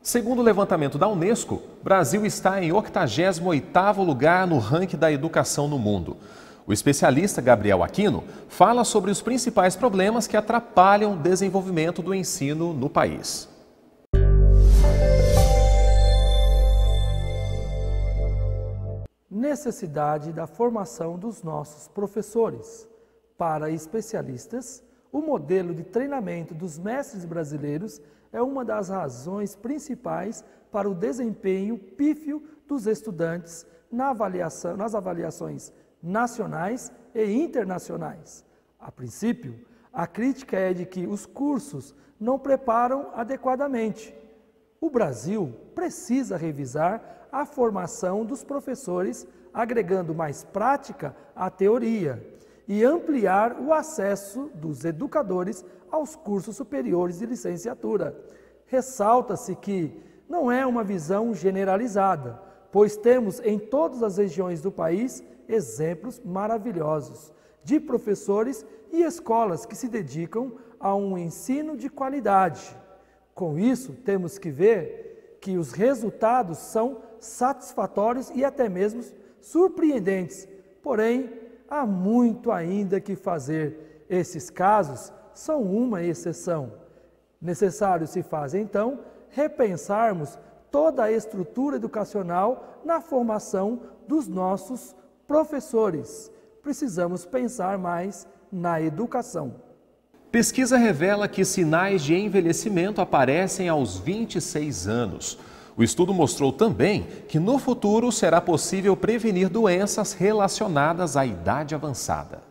Segundo o levantamento da Unesco, o Brasil está em 88º lugar no ranking da educação no mundo. O especialista Gabriel Aquino fala sobre os principais problemas que atrapalham o desenvolvimento do ensino no país. Necessidade da formação dos nossos professores. Para especialistas, o modelo de treinamento dos mestres brasileiros é uma das razões principais para o desempenho pífio dos estudantes nas avaliações nacionais e internacionais. A princípio, a crítica é de que os cursos não preparam adequadamente. O Brasil precisa revisar a formação dos professores, agregando mais prática à teoria e ampliar o acesso dos educadores aos cursos superiores de licenciatura. Ressalta-se que não é uma visão generalizada, pois temos em todas as regiões do país exemplos maravilhosos de professores e escolas que se dedicam a um ensino de qualidade. Com isso, temos que ver que os resultados são satisfatórios e até mesmo surpreendentes. Porém, há muito ainda que fazer. Esses casos são uma exceção. Necessário se faz, então, repensarmos toda a estrutura educacional na formação dos nossos professores. Precisamos pensar mais na educação. Pesquisa revela que sinais de envelhecimento aparecem aos 26 anos. O estudo mostrou também que no futuro será possível prevenir doenças relacionadas à idade avançada.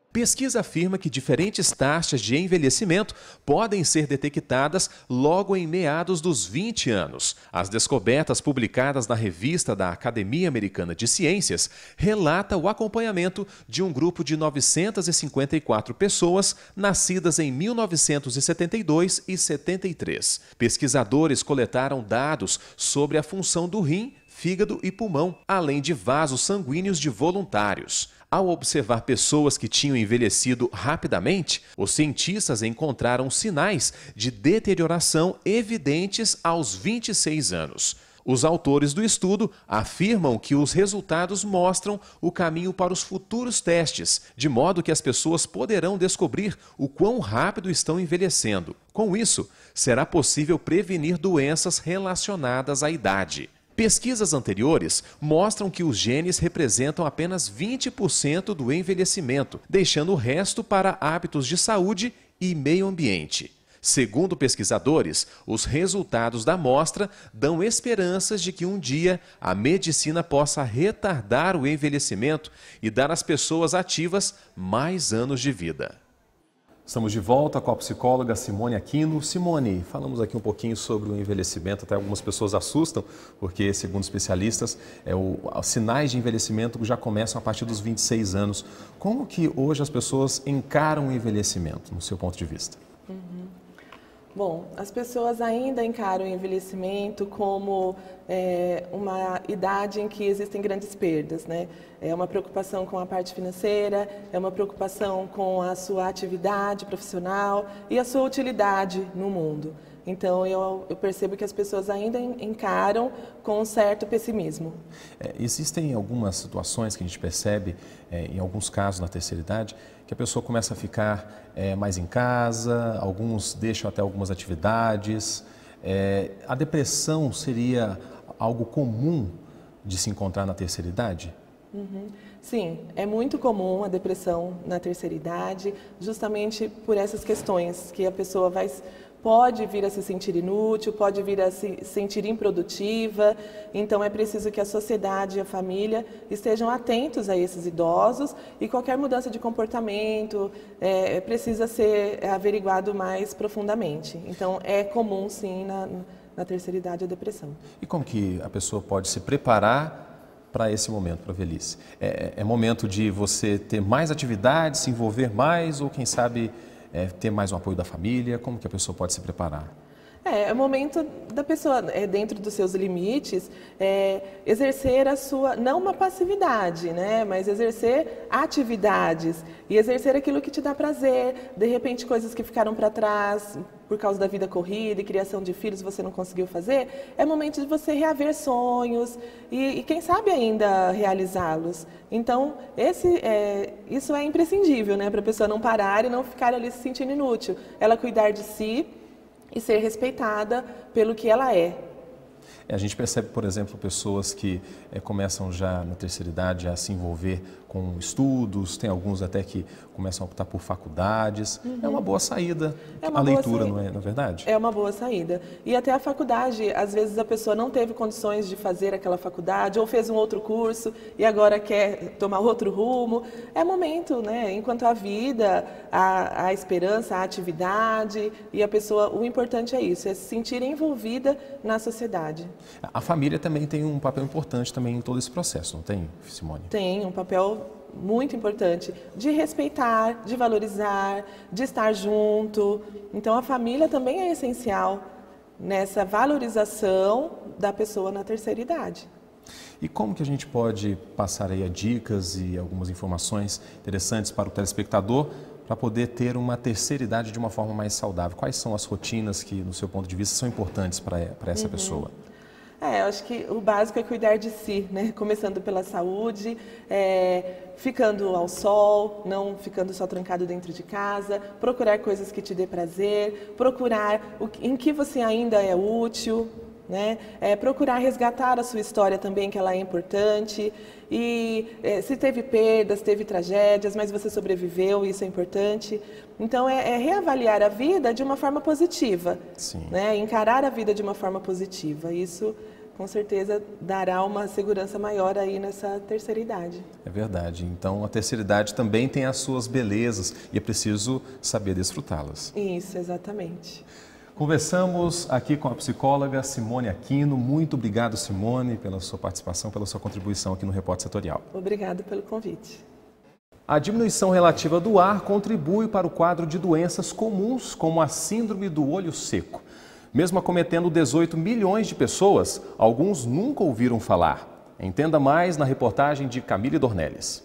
Pesquisa afirma que diferentes taxas de envelhecimento podem ser detectadas logo em meados dos 20 anos. As descobertas publicadas na revista da Academia Americana de Ciências relatam o acompanhamento de um grupo de 954 pessoas nascidas em 1972 e 73. Pesquisadores coletaram dados sobre a função do rim, fígado e pulmão, além de vasos sanguíneos de voluntários. Ao observar pessoas que tinham envelhecido rapidamente, os cientistas encontraram sinais de deterioração evidentes aos 26 anos. Os autores do estudo afirmam que os resultados mostram o caminho para os futuros testes, de modo que as pessoas poderão descobrir o quão rápido estão envelhecendo. Com isso, será possível prevenir doenças relacionadas à idade. Pesquisas anteriores mostram que os genes representam apenas 20% do envelhecimento, deixando o resto para hábitos de saúde e meio ambiente. Segundo pesquisadores, os resultados da amostra dão esperanças de que um dia a medicina possa retardar o envelhecimento e dar às pessoas ativas mais anos de vida. Estamos de volta com a psicóloga Simone Aquino. Simone, falamos aqui um pouquinho sobre o envelhecimento, até algumas pessoas assustam, porque, segundo especialistas, os sinais de envelhecimento já começam a partir dos 26 anos. Como que hoje as pessoas encaram o envelhecimento, no seu ponto de vista? Bom, as pessoas ainda encaram o envelhecimento como uma idade em que existem grandes perdas, né? É uma preocupação com a parte financeira, é uma preocupação com a sua atividade profissional e a sua utilidade no mundo. Então, eu percebo que as pessoas ainda encaram com um certo pessimismo. Existem algumas situações que a gente percebe, em alguns casos na terceira idade, que a pessoa começa a ficar mais em casa, alguns deixam até algumas atividades. A depressão seria algo comum de se encontrar na terceira idade? Sim, é muito comum a depressão na terceira idade, justamente por essas questões que a pessoa pode vir a se sentir inútil, pode vir a se sentir improdutiva. Então é preciso que a sociedade e a família estejam atentos a esses idosos e qualquer mudança de comportamento precisa ser averiguado mais profundamente. Então é comum sim na terceira idade a depressão. E como que a pessoa pode se preparar para esse momento, para a velhice? É momento de você ter mais atividades, se envolver mais ou quem sabe ter mais um apoio da família? Como que a pessoa pode se preparar? É o momento da pessoa, dentro dos seus limites, exercer a sua, não uma passividade, né, mas exercer atividades e exercer aquilo que te dá prazer, de repente coisas que ficaram para trás por causa da vida corrida e criação de filhos você não conseguiu fazer, é momento de você reaver sonhos e quem sabe ainda realizá-los. Então, isso é imprescindível, né, para a pessoa não parar e não ficar ali se sentindo inútil, ela cuidar de si e ser respeitada pelo que ela é. A gente percebe, por exemplo, pessoas que começam já na terceira idade a se envolver com estudos, tem alguns até que começam a optar por faculdades. É uma boa saída a leitura, não é verdade? É uma boa saída. E até a faculdade, às vezes a pessoa não teve condições de fazer aquela faculdade ou fez um outro curso e agora quer tomar outro rumo. É momento, né? Enquanto a vida, a esperança, a atividade e a pessoa, o importante é isso, é se sentir envolvida na sociedade. A família também tem um papel importante também em todo esse processo, não tem, Simone? Tem um papel muito importante de respeitar, de valorizar, de estar junto. Então a família também é essencial nessa valorização da pessoa na terceira idade. E como que a gente pode passar aí dicas e algumas informações interessantes para o telespectador para poder ter uma terceira idade de uma forma mais saudável? Quais são as rotinas que, no seu ponto de vista, são importantes para essa pessoa? Eu acho que o básico é cuidar de si, né? Começando pela saúde, ficando ao sol, não ficando só trancado dentro de casa, procurar coisas que te dê prazer, procurar em que você ainda é útil, né? Procurar resgatar a sua história também, que ela é importante. E se teve perdas, teve tragédias, mas você sobreviveu, isso é importante. Então, reavaliar a vida de uma forma positiva. Sim. Né? Encarar a vida de uma forma positiva. Isso, com certeza, dará uma segurança maior aí nessa terceira idade. É verdade. Então, a terceira idade também tem as suas belezas e é preciso saber desfrutá-las. Isso, exatamente. Conversamos aqui com a psicóloga Simone Aquino. Muito obrigado, Simone, pela sua participação, pela sua contribuição aqui no Repórter Setorial. Obrigada pelo convite. A diminuição relativa do ar contribui para o quadro de doenças comuns, como a síndrome do olho seco. Mesmo acometendo 18 milhões de pessoas, alguns nunca ouviram falar. Entenda mais na reportagem de Camille Dornelles.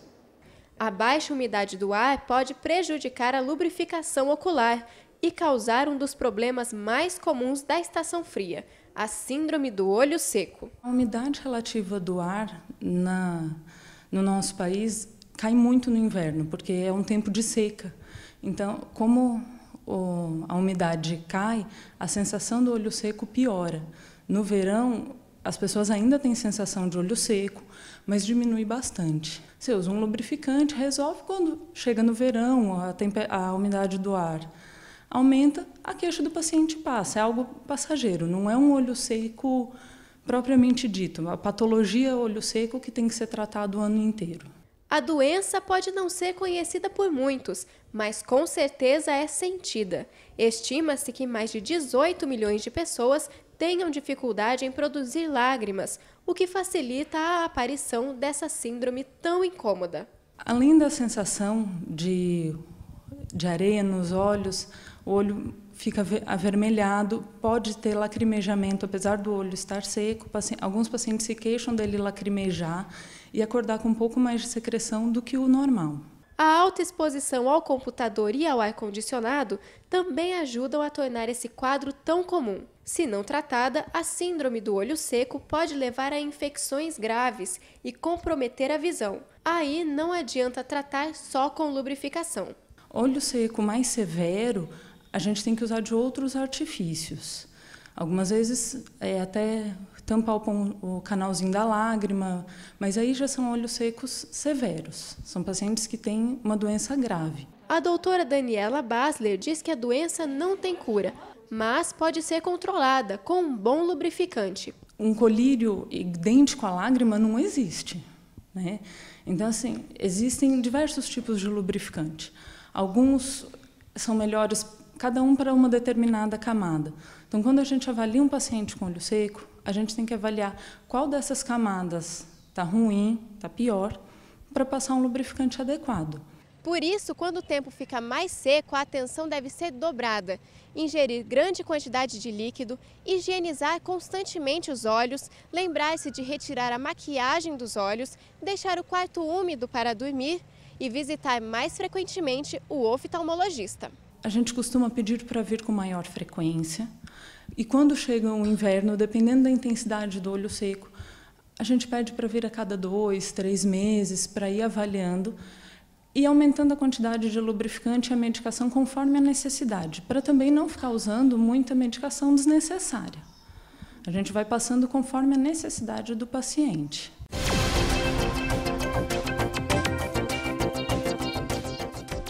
A baixa umidade do ar pode prejudicar a lubrificação ocular e causar um dos problemas mais comuns da estação fria, a síndrome do olho seco. A umidade relativa do ar no nosso país cai muito no inverno, porque é um tempo de seca. Então, como a umidade cai, a sensação do olho seco piora. No verão, as pessoas ainda têm sensação de olho seco, mas diminui bastante. Você usa um lubrificante, resolve quando chega no verão, a umidade do ar aumenta, a queixa do paciente passa, é algo passageiro, não é um olho seco propriamente dito, a patologia olho seco que tem que ser tratado o ano inteiro. A doença pode não ser conhecida por muitos, mas com certeza é sentida. Estima-se que mais de 18 milhões de pessoas tenham dificuldade em produzir lágrimas, o que facilita a aparição dessa síndrome tão incômoda. Além da sensação de areia nos olhos, o olho fica avermelhado, pode ter lacrimejamento, apesar do olho estar seco. Alguns pacientes se queixam dele lacrimejar e acordar com um pouco mais de secreção do que o normal. A alta exposição ao computador e ao ar-condicionado também ajudam a tornar esse quadro tão comum. Se não tratada, a síndrome do olho seco pode levar a infecções graves e comprometer a visão. Aí não adianta tratar só com lubrificação. Olho seco mais severo, a gente tem que usar de outros artifícios. Algumas vezes até tampar o canalzinho da lágrima, mas aí já são olhos secos severos. São pacientes que têm uma doença grave. A doutora Daniela Basler diz que a doença não tem cura, mas pode ser controlada com um bom lubrificante. Um colírio idêntico à lágrima não existe, né? Então, assim, existem diversos tipos de lubrificante. Alguns são melhores, cada um para uma determinada camada. Então, quando a gente avalia um paciente com olho seco, a gente tem que avaliar qual dessas camadas está ruim, está pior, para passar um lubrificante adequado. Por isso, quando o tempo fica mais seco, a atenção deve ser dobrada. Ingerir grande quantidade de líquido, higienizar constantemente os olhos, lembrar-se de retirar a maquiagem dos olhos, deixar o quarto úmido para dormir e visitar mais frequentemente o oftalmologista. A gente costuma pedir para vir com maior frequência e quando chega o inverno, dependendo da intensidade do olho seco, a gente pede para vir a cada 2, 3 meses para ir avaliando e aumentando a quantidade de lubrificante e a medicação conforme a necessidade, para também não ficar usando muita medicação desnecessária. A gente vai passando conforme a necessidade do paciente.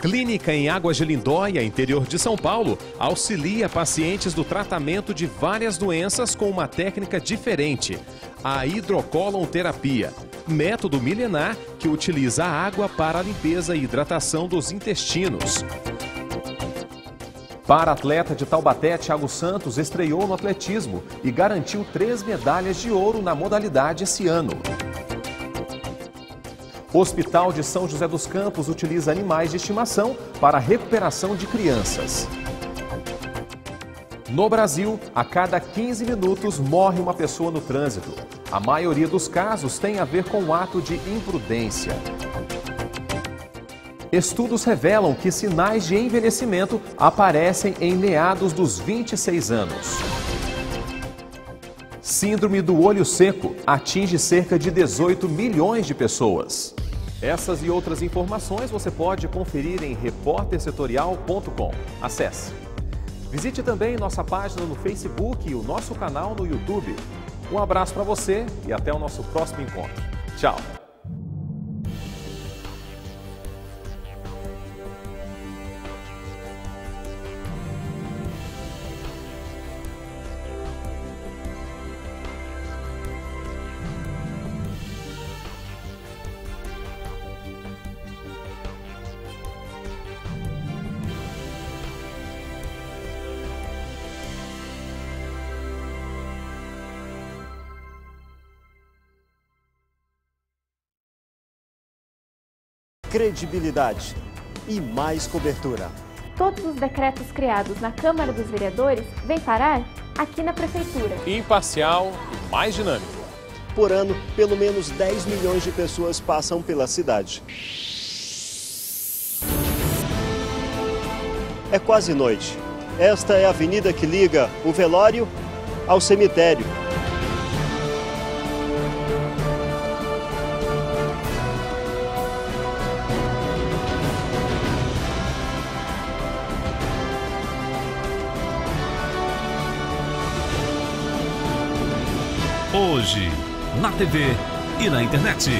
Clínica em Águas de Lindóia, interior de São Paulo, auxilia pacientes do tratamento de várias doenças com uma técnica diferente, a hidrocolonterapia, método milenar que utiliza a água para a limpeza e hidratação dos intestinos. Para-atleta de Taubaté, Thiago Santos estreou no atletismo e garantiu 3 medalhas de ouro na modalidade esse ano. O Hospital de São José dos Campos utiliza animais de estimação para a recuperação de crianças. No Brasil, a cada 15 minutos morre uma pessoa no trânsito. A maioria dos casos tem a ver com o ato de imprudência. Estudos revelam que sinais de envelhecimento aparecem em meados dos 26 anos. Síndrome do olho seco atinge cerca de 18 milhões de pessoas. Essas e outras informações você pode conferir em repórtersetorial.com. Acesse. Visite também nossa página no Facebook e o nosso canal no YouTube. Um abraço para você e até o nosso próximo encontro. Tchau! Credibilidade e mais cobertura. Todos os decretos criados na Câmara dos Vereadores vêm parar aqui na Prefeitura. Imparcial e mais dinâmico. Por ano, pelo menos 10 milhões de pessoas passam pela cidade. É quase noite. Esta é a avenida que liga o velório ao cemitério. Hoje, na TV e na internet.